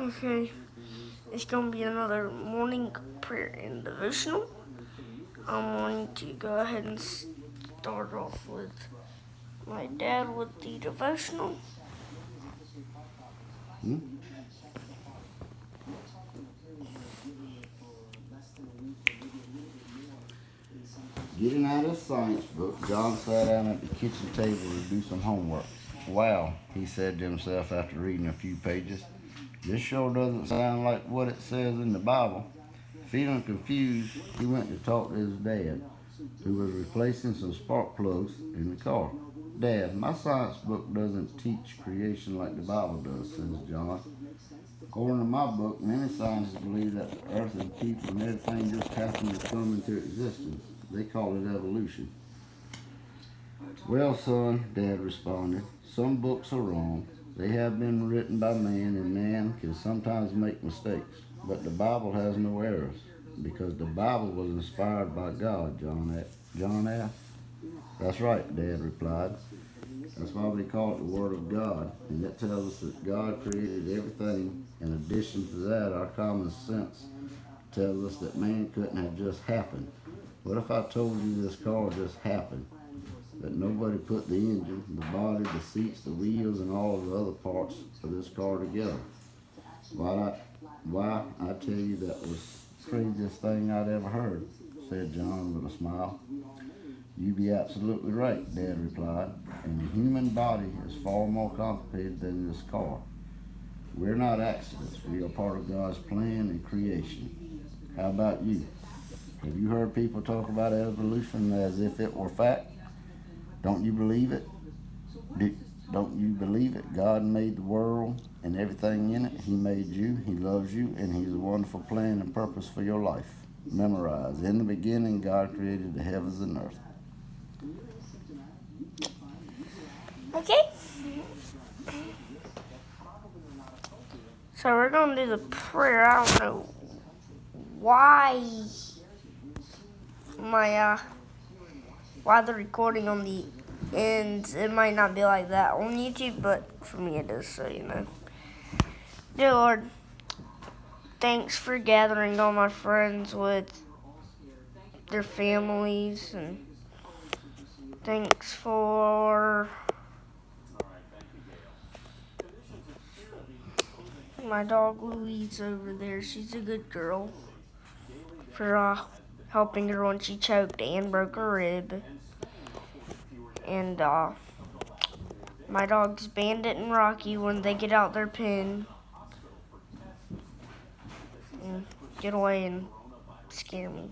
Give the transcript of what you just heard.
Okay, it's gonna be another morning prayer and devotional. I'm going to go ahead and start off with my dad with the devotional. Getting out his science book, John sat down at the kitchen table to do some homework. Wow, he said to himself after reading a few pages. This sure doesn't sound like what it says in the Bible. Feeling confused, he went to talk to his dad, who was replacing some spark plugs in the car. Dad, my science book doesn't teach creation like the Bible does, says John. According to my book, many scientists believe that the earth and people and everything just happened to come into existence. They call it evolution. Well, son, Dad responded, some books are wrong. They have been written by man, and man can sometimes make mistakes. But the Bible has no errors, because the Bible was inspired by God, John asked. That's right, Dad replied. That's why they call it the Word of God, and that tells us that God created everything. In addition to that, our common sense tells us that man couldn't have just happened. What if I told you this car just happened? That nobody put the engine, the body, the seats, the wheels, and all of the other parts of this car together? Why, I tell you, that was the craziest thing I'd ever heard, said John with a smile. You'd be absolutely right, Dad replied. And the human body is far more complicated than this car. We're not accidents. We are part of God's plan and creation. How about you? Have you heard people talk about evolution as if it were fact? Don't you believe it? Don't you believe it? God made the world and everything in it. He made you. He loves you. And He's a wonderful plan and purpose for your life. Memorize. In the beginning, God created the heavens and earth. Okay? So we're going to do the prayer. I don't know why why the recording on the ends, it might not be like that on YouTube, but for me it is, so you know. Dear Lord, thanks for gathering all my friends with their families, and thanks for my dog Louise over there. She's a good girl. For helping her when she choked and broke her rib. And my dogs Bandit and Rocky, when they get out their pen and get away and scare me.